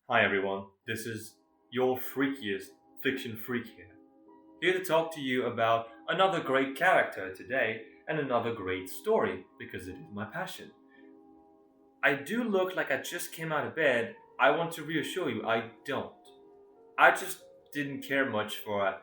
Hi everyone, this is your freakiest fiction freak here to talk to you about another great character today and another great story because it is my passion. I do look like I just came out of bed. I want to reassure you, I don't. I just didn't care much for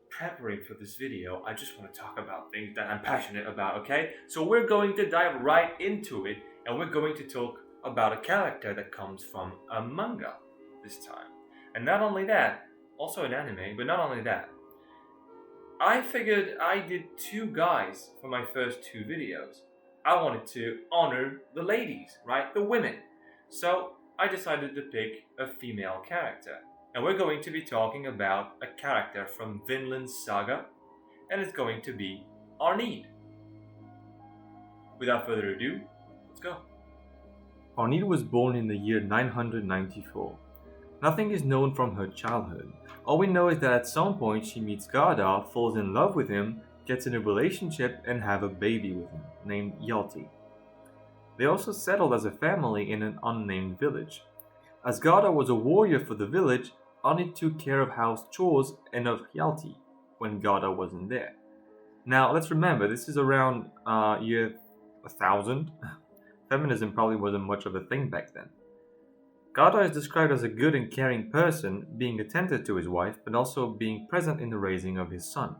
preparing for this video. I just want to talk about things that I'm passionate about, okay? So we're going to dive right into it and we're going to talk about a character that comes from a manga this time. And not only that, also an anime, but not only that, I figured I did two guys for my first two videos. I wanted to honor the ladies, right? The women. So I decided to pick a female character. And we're going to be talking about a character from Vinland Saga, and it's going to be Arnheid. Without further ado, let's go. Arnheid was born in the year 994. Nothing is known from her childhood. All we know is that at some point she meets Garda, falls in love with him, gets in a relationship, and have a baby with him, named Hjalti. They also settled as a family in an unnamed village. As Garda was a warrior for the village, Arnheid took care of house chores and of Hjalti when Garda wasn't there. Now, let's remember, this is around year 1000. Feminism probably wasn't much of a thing back then. Garda is described as a good and caring person, being attentive to his wife, but also being present in the raising of his son.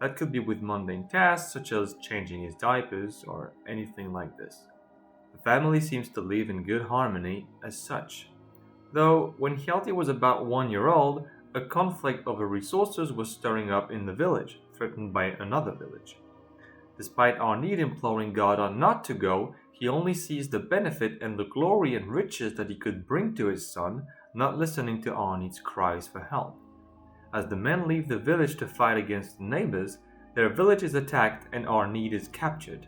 That could be with mundane tasks such as changing his diapers or anything like this. The family seems to live in good harmony as such. Though, when Hjalti was about 1 year old, a conflict over resources was stirring up in the village, threatened by another village. Despite Arnheid imploring Garda not to go, he only sees the benefit and the glory and riches that he could bring to his son, not listening to Arnheid's cries for help. As the men leave the village to fight against the neighbors, their village is attacked and Arnheid is captured.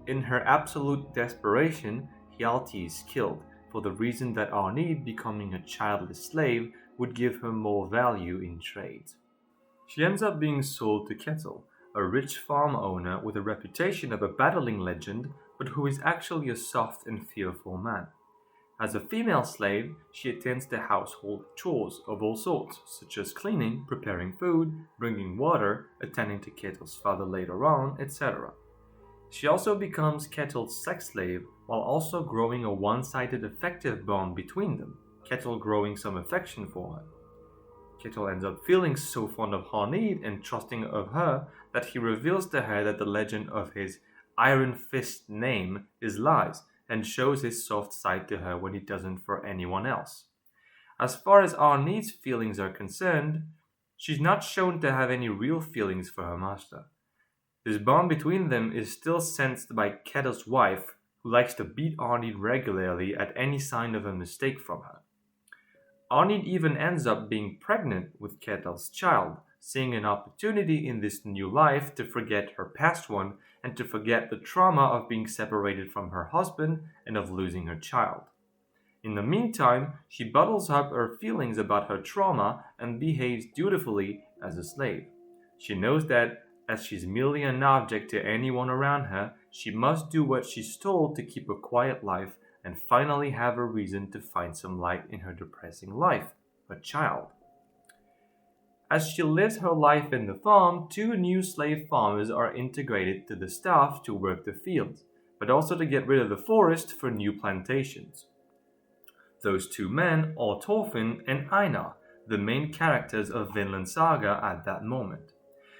In her absolute desperation, Hjalti is killed, for the reason that Arnheid becoming a childless slave would give her more value in trade. She ends up being sold to Ketil, a rich farm owner with a reputation of a battling legend, but who is actually a soft and fearful man. As a female slave, she attends to household chores of all sorts, such as cleaning, preparing food, bringing water, attending to Ketil's father later on, etc. She also becomes Ketil's sex slave while also growing a one-sided affective bond between them, Ketil growing some affection for her. Ketil ends up feeling so fond of Arnheid and trusting of her that he reveals to her that the legend of his Iron Fist name is lies and shows his soft side to her when he doesn't for anyone else. As far as Arnheid's feelings are concerned, she's not shown to have any real feelings for her master. This bond between them is still sensed by Ketil's wife, who likes to beat Arnheid regularly at any sign of a mistake from her. Arnheid even ends up being pregnant with Ketil's child, seeing an opportunity in this new life to forget her past one and to forget the trauma of being separated from her husband and of losing her child. In the meantime, she bottles up her feelings about her trauma and behaves dutifully as a slave. She knows that, as she's merely an object to anyone around her, she must do what she's told to keep a quiet life and finally have a reason to find some light in her depressing life, a child. As she lives her life in the farm, two new slave farmers are integrated to the staff to work the fields, but also to get rid of the forest for new plantations. Those two men are Thorfinn and Einar, the main characters of Vinland Saga at that moment.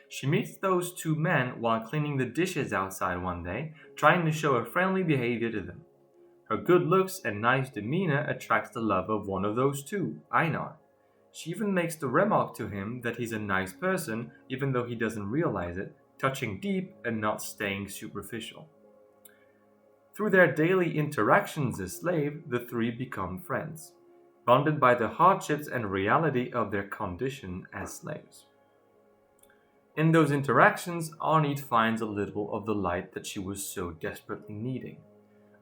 She meets those two men while cleaning the dishes outside one day, trying to show a friendly behavior to them. Her good looks and nice demeanor attracts the love of one of those two, Einar. She even makes the remark to him that he's a nice person, even though he doesn't realize it, touching deep and not staying superficial. Through their daily interactions as slaves, the three become friends, bonded by the hardships and reality of their condition as slaves. In those interactions, Arnheid finds a little of the light that she was so desperately needing.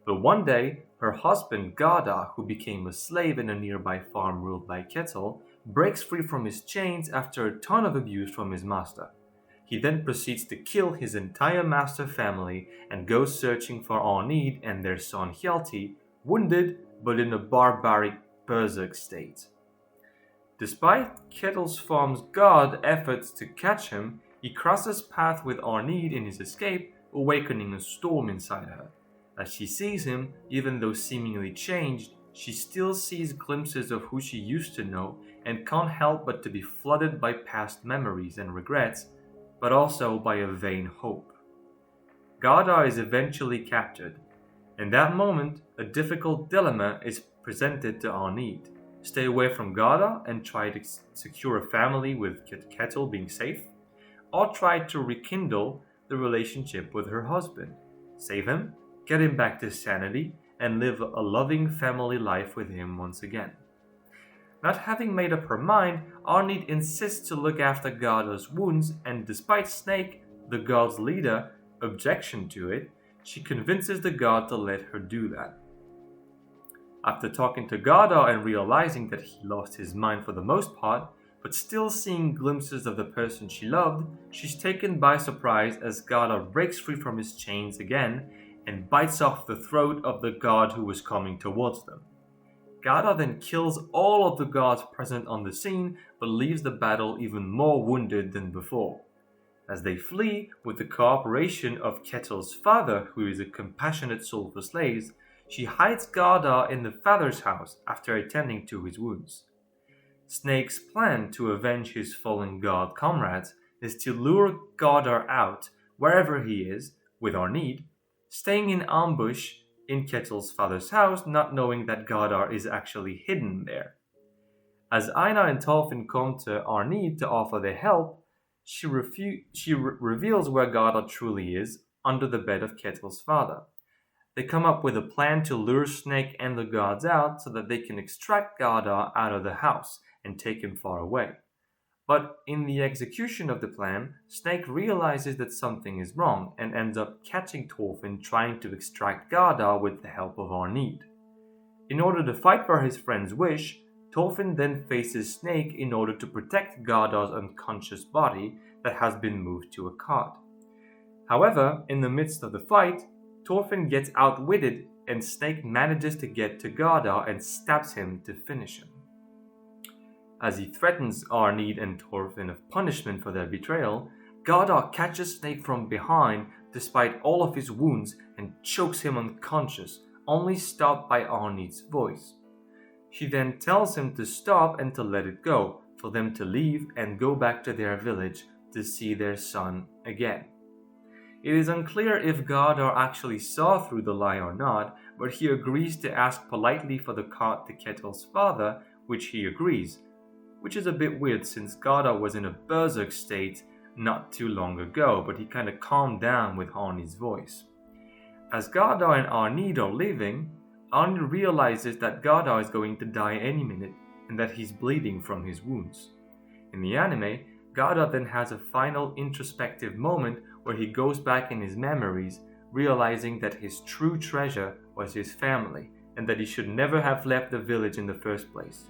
But one day, her husband Garda, who became a slave in a nearby farm ruled by Ketil, breaks free from his chains after a ton of abuse from his master. He then proceeds to kill his entire master family and goes searching for Arnheid and their son Hjalti, wounded but in a barbaric berserk state. Despite Kettle's god's efforts to catch him, he crosses paths with Arnheid in his escape, awakening a storm inside her. As she sees him, even though seemingly changed, she still sees glimpses of who she used to know and can't help but to be flooded by past memories and regrets, but also by a vain hope. Gada is eventually captured. In that moment, a difficult dilemma is presented to Arnheid. Stay away from Gada and try to secure a family with Kettle being safe, or try to rekindle the relationship with her husband, save him, get him back to sanity, and live a loving family life with him once again. Not having made up her mind, Arnheid insists to look after Gada's wounds, and despite Snake, the god's leader, objection to it, she convinces the god to let her do that. After talking to Gada and realizing that he lost his mind for the most part, but still seeing glimpses of the person she loved, she's taken by surprise as Gada breaks free from his chains again and bites off the throat of the god who was coming towards them. Gada then kills all of the gods present on the scene, but leaves the battle even more wounded than before. As they flee, with the cooperation of Kettle's father, who is a compassionate soul for slaves, she hides Gada in the father's house after attending to his wounds. Snake's plan to avenge his fallen god comrades is to lure Gada out, wherever he is, with Arnheid, staying in ambush in Kettle's father's house, not knowing that Gada is actually hidden there. As Einar and Thorfinn come to Arnheid to offer their help, she reveals where Gada truly is, under the bed of Kettle's father. They come up with a plan to lure Snake and the gods out so that they can extract Gada out of the house and take him far away. But in the execution of the plan, Snake realizes that something is wrong and ends up catching Thorfinn trying to extract Gada with the help of Arnheid. In order to fight for his friend's wish, Thorfinn then faces Snake in order to protect Gada's unconscious body that has been moved to a cart. However, in the midst of the fight, Thorfinn gets outwitted and Snake manages to get to Gada and stabs him to finish him. As he threatens Arnheid and Thorfinn of punishment for their betrayal, Gada catches Snake from behind despite all of his wounds and chokes him unconscious, only stopped by Arnheid's voice. She then tells him to stop and to let it go, for them to leave and go back to their village to see their son again. It is unclear if Gada actually saw through the lie or not, but he agrees to ask politely for the cart to Kettle's father, which he agrees, which is a bit weird since Gada was in a berserk state not too long ago, but he kind of calmed down with Arnheid's voice. As Gada and Arnheid are leaving, Arnheid realizes that Gada is going to die any minute and that he's bleeding from his wounds. In the anime, Gada then has a final introspective moment where he goes back in his memories, realizing that his true treasure was his family and that he should never have left the village in the first place.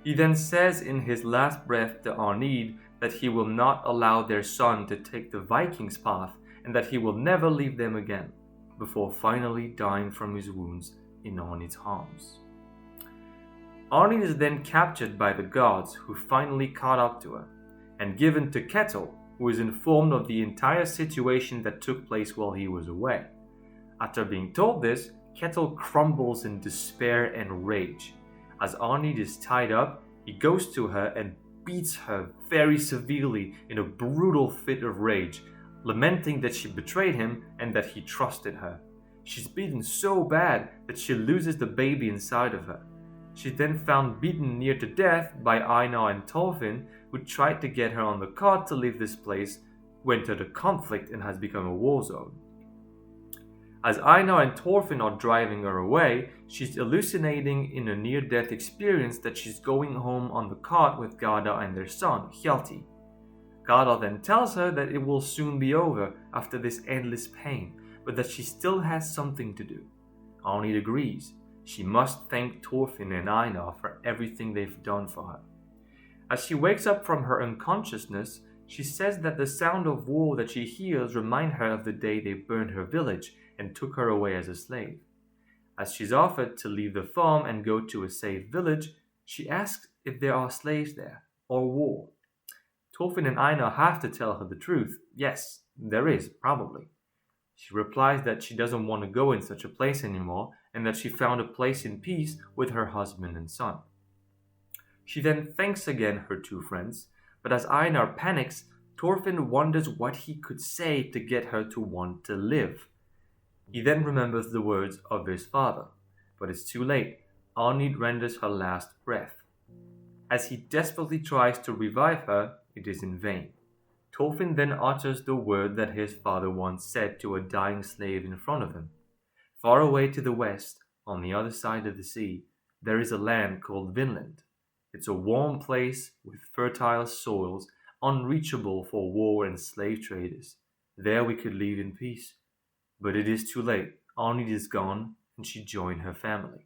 He then says in his last breath to Arnheid that he will not allow their son to take the Vikings' path and that he will never leave them again, before finally dying from his wounds in Arnheid's arms. Arnheid is then captured by the gods, who finally caught up to her, and given to Kettle, who is informed of the entire situation that took place while he was away. After being told this, Kettle crumbles in despair and rage. As Arnheid is tied up, he goes to her and beats her very severely in a brutal fit of rage, lamenting that she betrayed him and that he trusted her. She's beaten so bad that she loses the baby inside of her. She's then found beaten near to death by Einar and Thorfinn, who tried to get her on the cart to leave this place, who entered a conflict and has become a war zone. As Einar and Thorfinn are driving her away, she's hallucinating in a near-death experience that she's going home on the cart with Gada and their son, Hjalti. Gada then tells her that it will soon be over after this endless pain, but that she still has something to do. Arnheid agrees. She must thank Thorfinn and Einar for everything they've done for her. As she wakes up from her unconsciousness, she says that the sound of war that she hears remind her of the day they burned her village and took her away as a slave. As she's offered to leave the farm and go to a safe village, she asks if there are slaves there, or war. Thorfinn and Einar have to tell her the truth. Yes, there is, probably. She replies that she doesn't want to go in such a place anymore and that she found a place in peace with her husband and son. She then thanks again her two friends, but as Einar panics, Thorfinn wonders what he could say to get her to want to live. He then remembers the words of his father, but it's too late. Arnheid renders her last breath. As he desperately tries to revive her, it is in vain. Thorfinn then utters the word that his father once said to a dying slave in front of him. Far away to the west, on the other side of the sea, there is a land called Vinland. It's a warm place with fertile soils, unreachable for war and slave traders. There we could live in peace. But it is too late. Arnheid is gone, and she joined her family.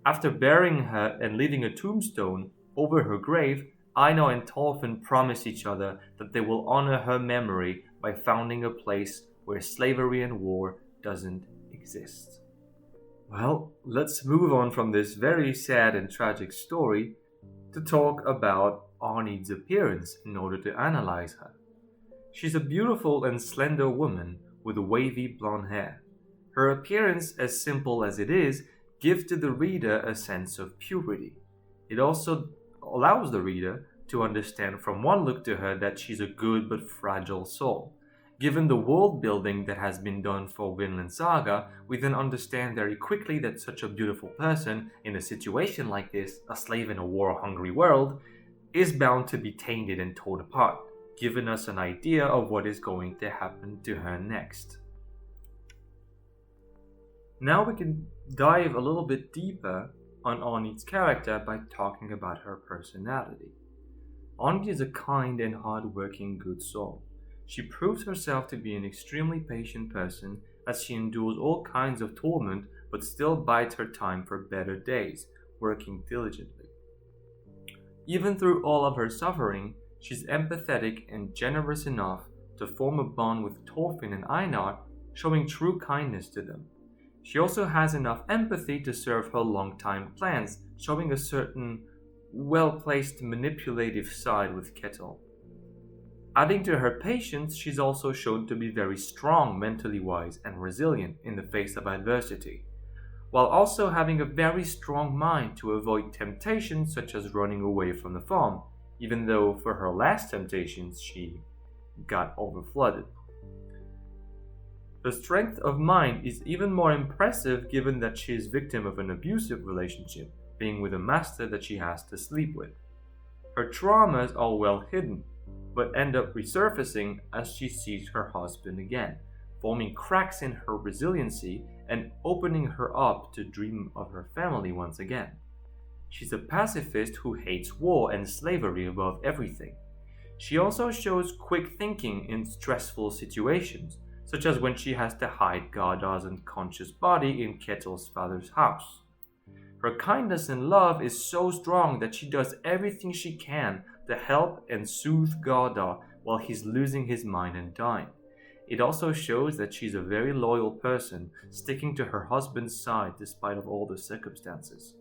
After burying her and leaving a tombstone over her grave, Einar and Thorfinn promise each other that they will honor her memory by founding a place where slavery and war doesn't exist. Well, let's move on from this very sad and tragic story to talk about Arnheid's appearance in order to analyze her. She's a beautiful and slender woman with wavy blonde hair. Her appearance, as simple as it is, gives to the reader a sense of purity. It also allows the reader to understand from one look to her that she's a good but fragile soul. Given the world building that has been done for Vinland Saga, we then understand very quickly that such a beautiful person, in a situation like this, a slave in a war-hungry world, is bound to be tainted and torn apart, giving us an idea of what is going to happen to her next. Now we can dive a little bit deeper on Arnheid's character by talking about her personality. Arnheid is a kind and hard-working good soul. She proves herself to be an extremely patient person as she endures all kinds of torment but still bides her time for better days, working diligently. Even through all of her suffering, she's empathetic and generous enough to form a bond with Thorfinn and Einar, showing true kindness to them. She also has enough empathy to serve her long-time plans, showing a certain well-placed manipulative side with Ketil. Adding to her patience, she's also shown to be very strong mentally wise and resilient in the face of adversity, while also having a very strong mind to avoid temptations such as running away from the farm, even though for her last temptations she got overflooded. Her strength of mind is even more impressive given that she is victim of an abusive relationship, being with a master that she has to sleep with. Her traumas are well hidden, but end up resurfacing as she sees her husband again, forming cracks in her resiliency and opening her up to dream of her family once again. She's a pacifist who hates war and slavery above everything. She also shows quick thinking in stressful situations, such as when she has to hide Gardar's unconscious body in Ketil's father's house. Her kindness and love is so strong that she does everything she can to help and soothe Gardar while he's losing his mind and dying. It also shows that she's a very loyal person, sticking to her husband's side despite of all the circumstances.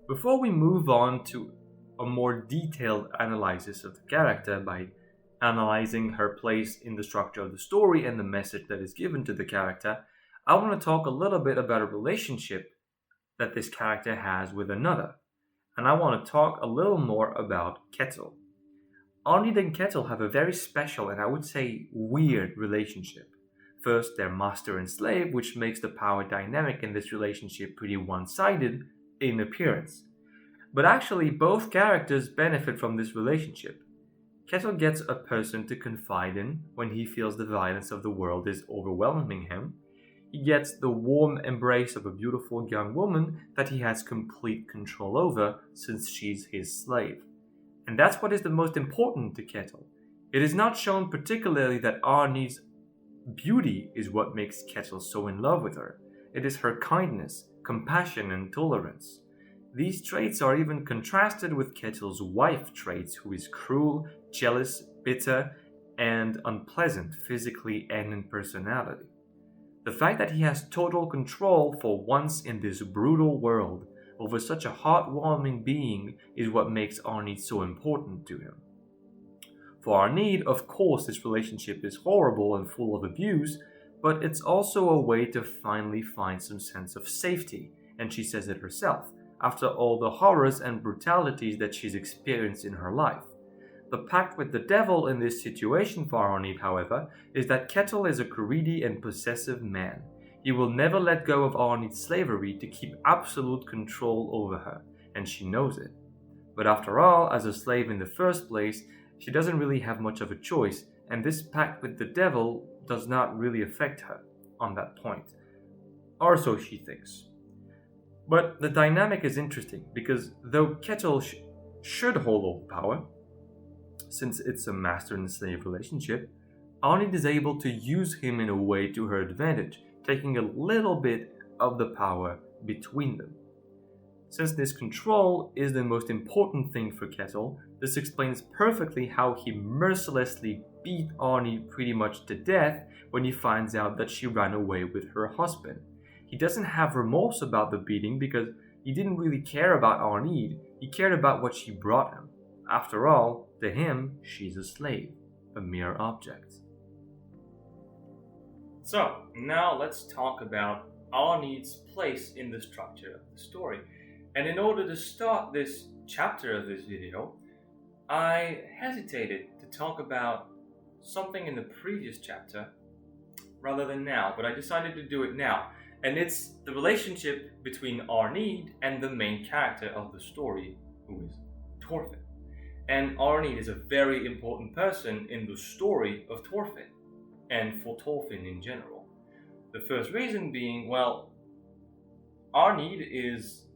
Before we move on to a more detailed analysis of the character by analyzing her place in the structure of the story and the message that is given to the character, I want to talk a little bit about a relationship that this character has with another. And I want to talk a little more about Ketil. Arnheid and Ketil have a very special and I would say weird relationship. First, they're master and slave, which makes the power dynamic in this relationship pretty one-sided in appearance. But actually, both characters benefit from this relationship. Ketil gets a person to confide in when he feels the violence of the world is overwhelming him. He gets the warm embrace of a beautiful young woman that he has complete control over since she's his slave. And that's what is the most important to Ketil. It is not shown particularly that Arnheid's beauty is what makes Ketil so in love with her. It is her kindness, compassion, and tolerance. These traits are even contrasted with Ketil's wife traits, who is cruel, jealous, bitter, and unpleasant physically and in personality. The fact that he has total control for once in this brutal world over such a heartwarming being is what makes Arnheid so important to him. For Arnheid, of course, this relationship is horrible and full of abuse, but it's also a way to finally find some sense of safety, and she says it herself, after all the horrors and brutalities that she's experienced in her life. The pact with the devil in this situation for Arnheid, however, is that Kettle is a greedy and possessive man. He will never let go of Arnheid's slavery to keep absolute control over her, and she knows it. But after all, as a slave in the first place, she doesn't really have much of a choice, and this pact with the devil does not really affect her on that point. Or so she thinks. But the dynamic is interesting, because though Kettle should hold all the power, since it's a master and slave relationship, Arnheid is able to use him in a way to her advantage, taking a little bit of the power between them. Since this control is the most important thing for Kettle, this explains perfectly how he mercilessly beat Arnheid pretty much to death when he finds out that she ran away with her husband. He doesn't have remorse about the beating because he didn't really care about Arnheid, he cared about what she brought him. After all, to him, she's a slave, a mere object. So, now let's talk about Arnheid's place in the structure of the story. And in order to start this chapter of this video, I hesitated to talk about something in the previous chapter rather than now, but I decided to do it now. And it's the relationship between Arnheid and the main character of the story, who is Thorfinn. And Arnheid is a very important person in the story of Thorfinn, and for Thorfinn in general. The first reason being, well, Arnheid is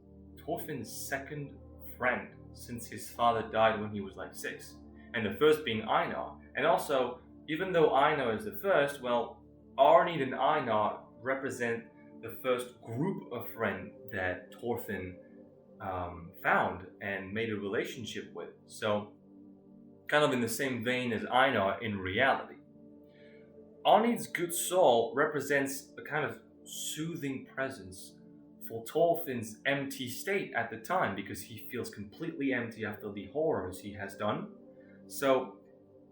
Thorfinn's second friend since his father died when he was like 6, and the first being Einar. And also, even though Einar is the first, well, Arnheid and Einar represent the first group of friends that Thorfinn found and made a relationship with. So, kind of in the same vein as Einar in reality. Arnheid's good soul represents a kind of soothing presence for Thorfinn's empty state at the time, because he feels completely empty after the horrors he has done. So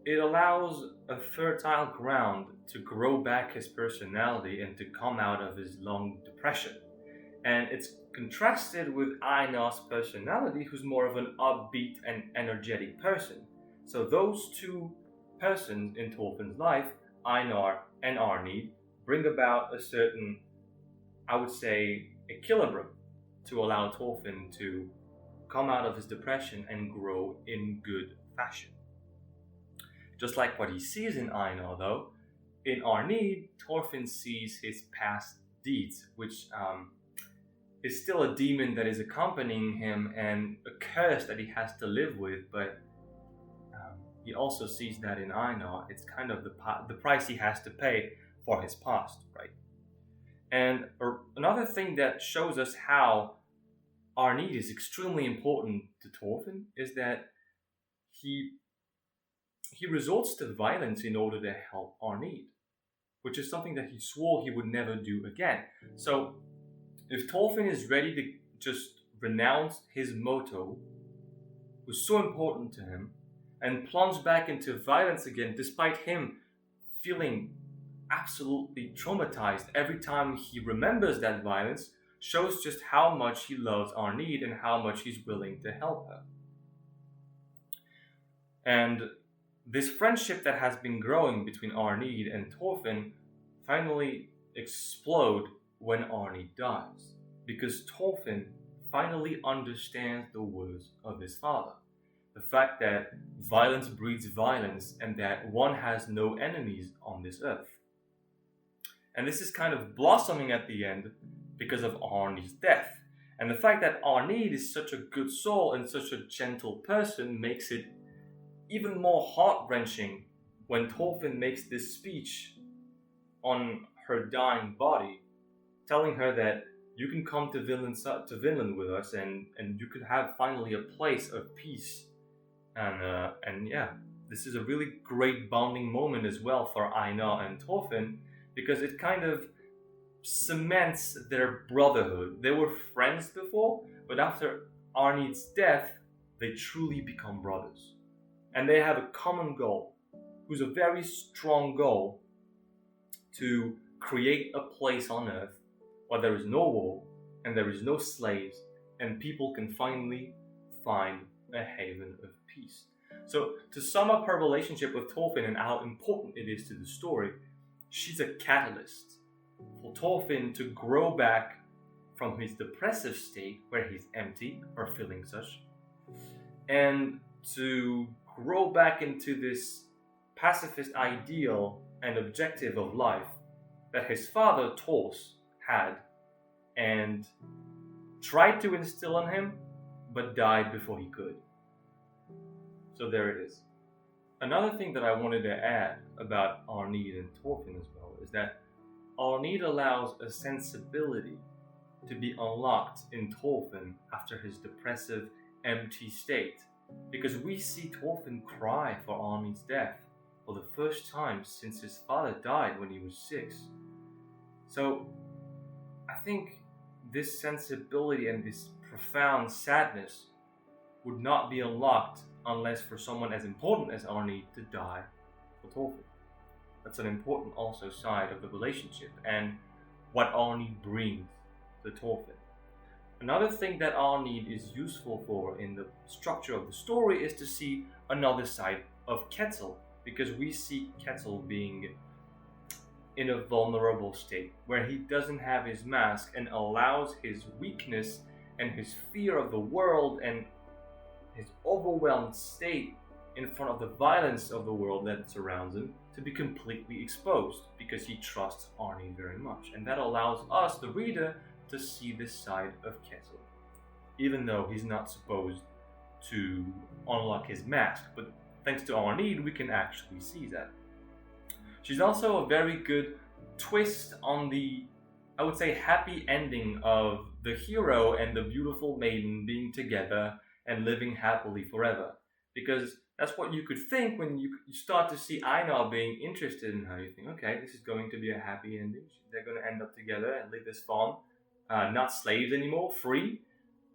it allows a fertile ground to grow back his personality and to come out of his long depression. And it's contrasted with Einar's personality, who's more of an upbeat and energetic person. So those two persons in Thorfinn's life, Einar and Arnheid, bring about a certain, I would say, equilibrium to allow Thorfinn to come out of his depression and grow in good fashion. Just like what he sees in Einar, though, in Arnheid, Thorfinn sees his past deeds, which is still a demon that is accompanying him and a curse that he has to live with, but he also sees that in Einar, it's kind of the price he has to pay for his past, right? And another thing that shows us how Arnheid is extremely important to Thorfinn is that he resorts to violence in order to help Arnheid, which is something that he swore he would never do again. So if Thorfinn is ready to just renounce his motto, was so important to him, and plunge back into violence again, despite him feeling absolutely traumatized every time he remembers that violence, shows just how much he loves Arnheid and how much he's willing to help her. And this friendship that has been growing between Arnheid and Thorfinn finally explode when Arnheid dies, because Thorfinn finally understands the words of his father. The fact that violence breeds violence and that one has no enemies on this earth. And this is kind of blossoming at the end because of Arnheid's death. And the fact that Arnheid is such a good soul and such a gentle person makes it even more heart-wrenching when Thorfinn makes this speech on her dying body, telling her that you can come to Vinland with us and you could have finally a place of peace. And yeah, this is a really great bonding moment as well for Einar and Thorfinn, because it kind of cements their brotherhood. They were friends before, but after Arnheid's death, they truly become brothers. And they have a common goal, who's a very strong goal, to create a place on Earth where there is no war and there is no slaves and people can finally find a haven of peace. So to sum up her relationship with Thorfinn and how important it is to the story, she's a catalyst for Thorfinn to grow back from his depressive state where he's empty or feeling such, and to grow back into this pacifist ideal and objective of life that his father Thors had and tried to instill in him, but died before he could. So there it is. Another thing that I wanted to add about Arnheid and Thorfinn as well is that Arnheid allows a sensibility to be unlocked in Thorfinn after his depressive, empty state, because we see Thorfinn cry for Arnheid's death for the first time since his father died when he was 6. So I think this sensibility and this profound sadness would not be unlocked unless for someone as important as Arnheid to die for Thorfinn. That's an important also side of the relationship and what Arnheid brings to Thorfinn. Another thing that Arnheid is useful for in the structure of the story is to see another side of Ketzel, because we see Ketzel being in a vulnerable state where he doesn't have his mask and allows his weakness and his fear of the world and his overwhelmed state in front of the violence of the world that surrounds him to be completely exposed, because he trusts Arnheid very much. And that allows us, the reader, to see this side of Ketzel, even though he's not supposed to unlock his mask. But thanks to Arnheid, we can actually see that. She's also a very good twist on the, I would say, happy ending of the hero and the beautiful maiden being together and living happily forever. Because that's what you could think when you start to see Einar being interested in her. You think, okay, this is going to be a happy ending. They're going to end up together and live this fun. Not slaves anymore, free.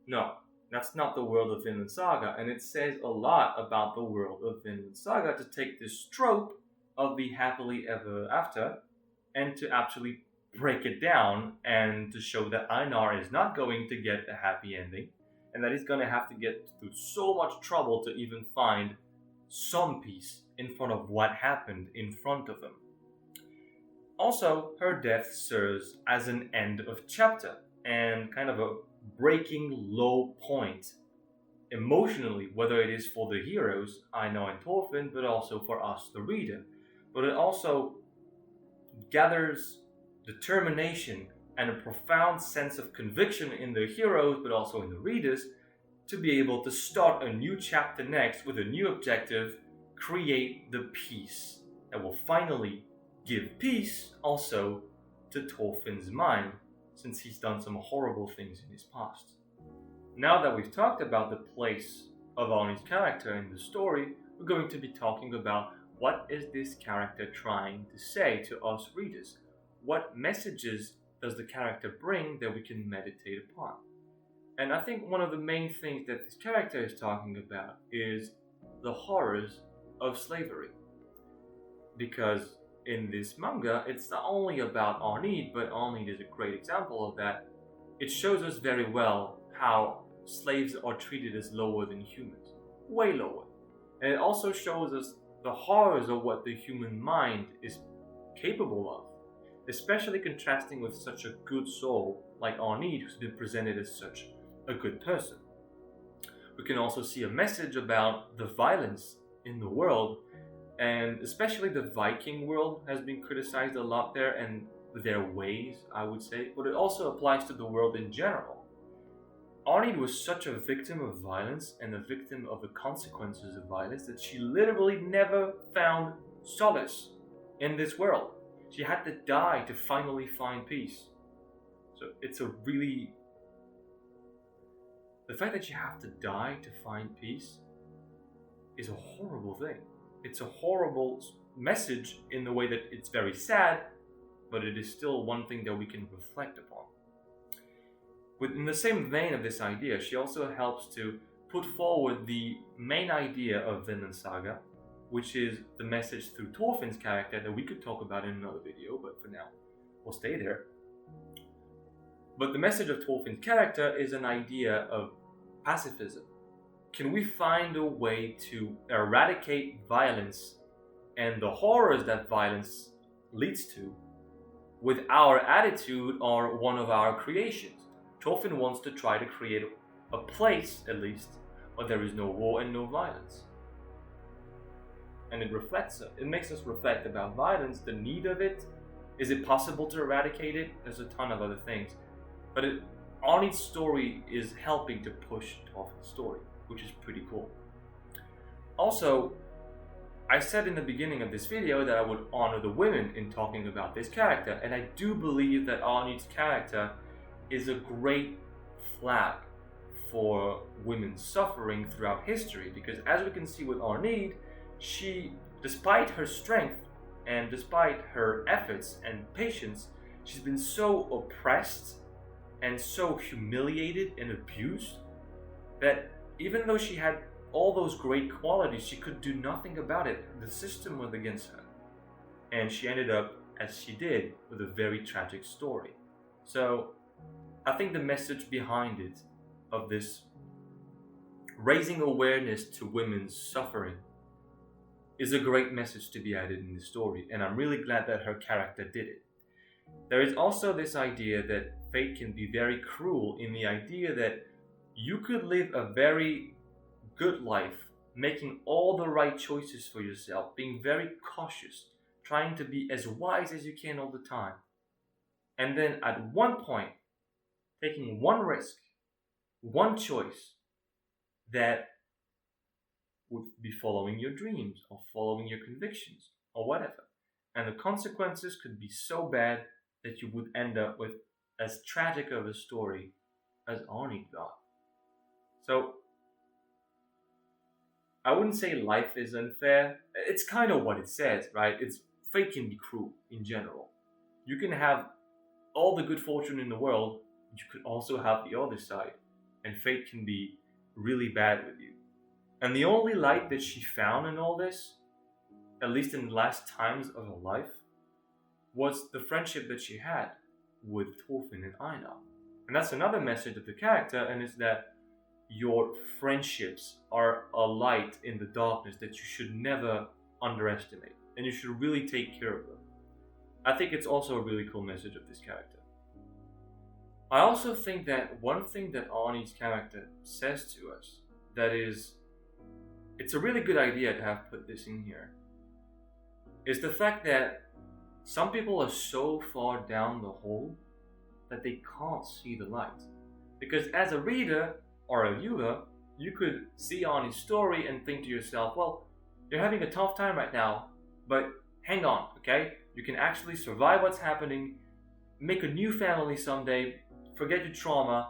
No, that's not the world of Vinland Saga. And it says a lot about the world of Vinland Saga to take this trope of the happily ever after and to actually break it down and to show that Einar is not going to get a happy ending and that he's going to have to get through so much trouble to even find some peace in front of what happened in front of him. Also, her death serves as an end of chapter and kind of a breaking low point emotionally, whether it is for the heroes, Einar and Thorfinn, but also for us, the reader. But it also gathers determination and a profound sense of conviction in the heroes, but also in the readers, to be able to start a new chapter next with a new objective, create the peace that will finally give peace also to Thorfinn's mind, since he's done some horrible things in his past. Now that we've talked about the place of Arnheid's character in the story, we're going to be talking about what is this character trying to say to us readers? What messages does the character bring that we can meditate upon? And I think one of the main things that this character is talking about is the horrors of slavery. Because in this manga, it's not only about Arnheid, but Arnheid is a great example of that. It shows us very well how slaves are treated as lower than humans. Way lower. And it also shows us the horrors of what the human mind is capable of, especially contrasting with such a good soul like Arnheid, who's been presented as such a good person. We can also see a message about the violence in the world, and especially the Viking world has been criticized a lot there, and their ways, I would say, but it also applies to the world in general. Arnheid was such a victim of violence and a victim of the consequences of violence that she literally never found solace in this world. She had to die to finally find peace. So it's a really... The fact that you have to die to find peace is a horrible thing. It's a horrible message in the way that it's very sad, but it is still one thing that we can reflect upon. Within the same vein of this idea, she also helps to put forward the main idea of Vinland Saga, which is the message through Thorfinn's character that we could talk about in another video, but for now, we'll stay there. But the message of Thorfinn's character is an idea of pacifism. Can we find a way to eradicate violence and the horrors that violence leads to with our attitude or one of our creations? Thorfinn wants to try to create a place, at least, where there is no war and no violence. And it makes us reflect about violence, the need of it. Is it possible to eradicate it? There's a ton of other things. But Arnheid's story is helping to push Thorfinn's story, which is pretty cool. Also, I said in the beginning of this video that I would honor the women in talking about this character, and I do believe that Arnheid's character is a great flag for women's suffering throughout history, because as we can see with Arnheid, she, despite her strength and despite her efforts and patience, she's been so oppressed and so humiliated and abused that even though she had all those great qualities, she could do nothing about it. The system was against her. And she ended up, as she did, with a very tragic story. So, I think the message behind it, of this raising awareness to women's suffering, is a great message to be added in the story. And I'm really glad that her character did it. There is also this idea that fate can be very cruel, in the idea that you could live a very good life, making all the right choices for yourself, being very cautious, trying to be as wise as you can all the time. And then at one point, taking one risk, one choice that would be following your dreams or following your convictions or whatever. And the consequences could be so bad that you would end up with as tragic of a story as Arnheid got. So, I wouldn't say life is unfair. It's kind of what it says, right? Fate can be cruel in general. You can have all the good fortune in the world, you could also have the other side, and fate can be really bad with you. And the only light that she found in all this, at least in the last times of her life, was the friendship that she had with Thorfinn and Einar. And that's another message of the character, and it's that your friendships are a light in the darkness that you should never underestimate, and you should really take care of them. I think it's also a really cool message of this character. I also think that one thing that Arnheid's character says to us, that is, it's a really good idea to have put this in here, is the fact that some people are so far down the hole that they can't see the light. Because as a reader or a viewer, you could see Arnheid's story and think to yourself, well, you're having a tough time right now, but hang on, okay? You can actually survive what's happening, make a new family someday, forget your trauma,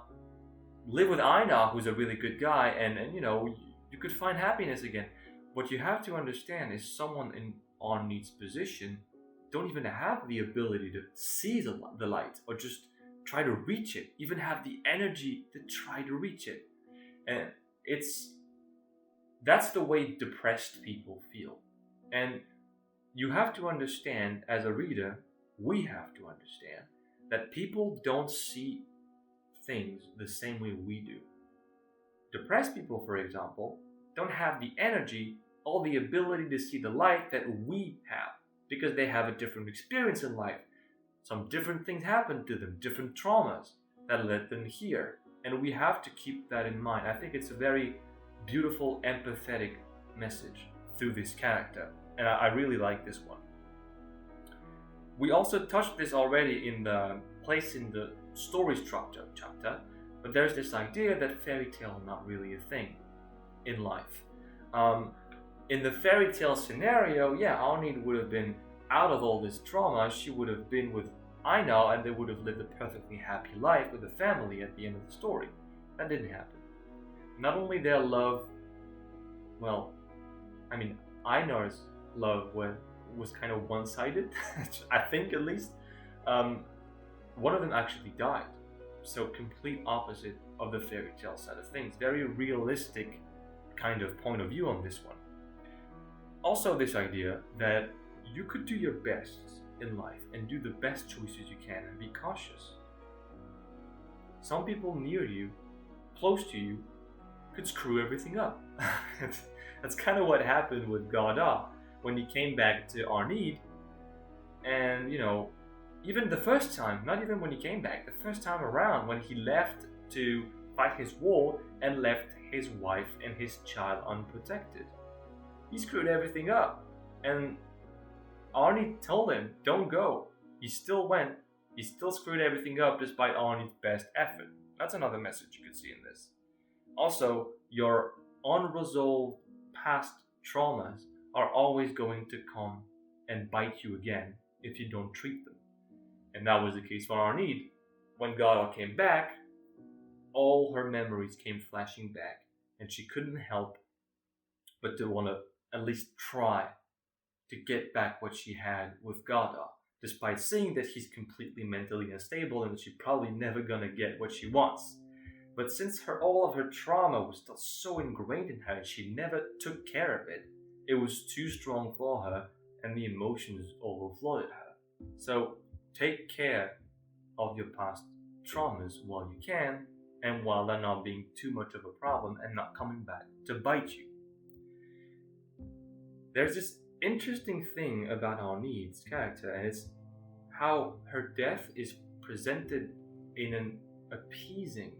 live with Einar, who's a really good guy, and you know, you could find happiness again. What you have to understand is someone in Arnheid's position don't even have the ability to see the light or just try to reach it, even have the energy to try to reach it. And that's the way depressed people feel. And you have to understand, as a reader, we have to understand that people don't see things the same way we do. Depressed people, for example, don't have the energy or the ability to see the light that we have, because they have a different experience in life. Some different things happen to them, different traumas that led them here. And we have to keep that in mind. I think it's a very beautiful, empathetic message through this character. And I really like this one. We also touched this already in the place in the story structure chapter, but there's this idea that fairy tale is not really a thing in life. In the fairy tale scenario, Arnheid would have been out of all this trauma. She would have been with Einar, and they would have lived a perfectly happy life with a family at the end of the story. That didn't happen. Not only their love, Einar's love was kind of one-sided, I think at least, one of them actually died. So complete opposite of the fairy tale side of things. Very realistic kind of point of view on this one. Also this idea that you could do your best in life and do the best choices you can and be cautious. Some people near you, close to you, could screw everything up. That's kind of what happened with Garda when he came back to Arnheid. And, even the first time, not even when he came back, the first time around when he left to fight his war and left his wife and his child unprotected, he screwed everything up. And Arnheid told him, don't go. He still went. He still screwed everything up despite Arnheid's best effort. That's another message you could see in this. Also, your unresolved past traumas are always going to come and bite you again if you don't treat them. And that was the case for Arnheid. When Gara came back, all her memories came flashing back, and she couldn't help but to want to at least try to get back what she had with Garda, despite seeing that he's completely mentally unstable and that she's probably never gonna get what she wants. But since all of her trauma was still so ingrained in her and she never took care of it, it was too strong for her and the emotions overflowed her. So take care of your past traumas while you can, and while they're not being too much of a problem and not coming back to bite you. There's this interesting thing about Arnheid's character, and it's how her death is presented in an appeasing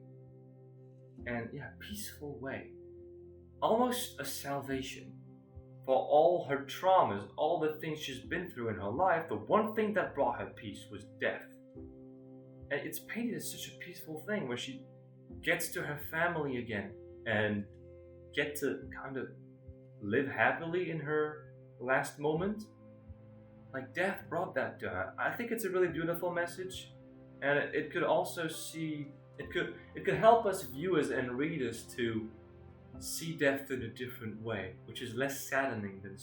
and peaceful way. Almost a salvation. For all her traumas, all the things she's been through in her life, the one thing that brought her peace was death. And it's painted as such a peaceful thing where she gets to her family again and get to kind of live happily in her last moment. Like death brought that to her. I think it's a really beautiful message, and it could also it could help us viewers and readers to see death in a different way, which is less saddening than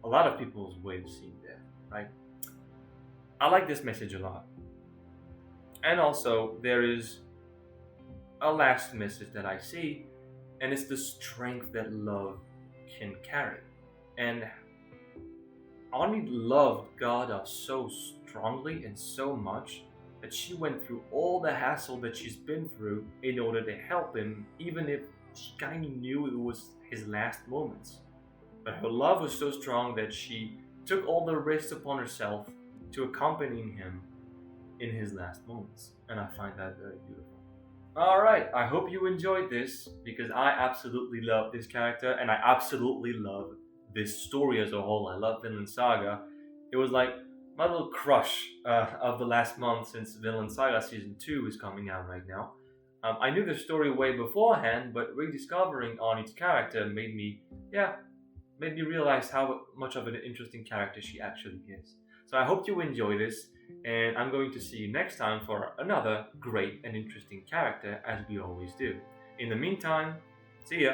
a lot of people's way of seeing death, right? I like this message a lot. And also, there is a last message that I see, and it's the strength that love can carry. And Arnheid loved Garda so strongly and so much that she went through all the hassle that she's been through in order to help him, even if she kind of knew it was his last moments. But her love was so strong that she took all the risks upon herself to accompany him in his last moments. And I find that very beautiful. Alright, I hope you enjoyed this, because I absolutely love this character and I absolutely love this story as a whole. I love Vinland Saga. It was like my little crush of the last month, since Vinland Saga Season 2 is coming out right now. I knew the story way beforehand, but rediscovering Arnheid's character made me realize how much of an interesting character she actually is. So I hope you enjoy this, and I'm going to see you next time for another great and interesting character, as we always do. In the meantime, see ya!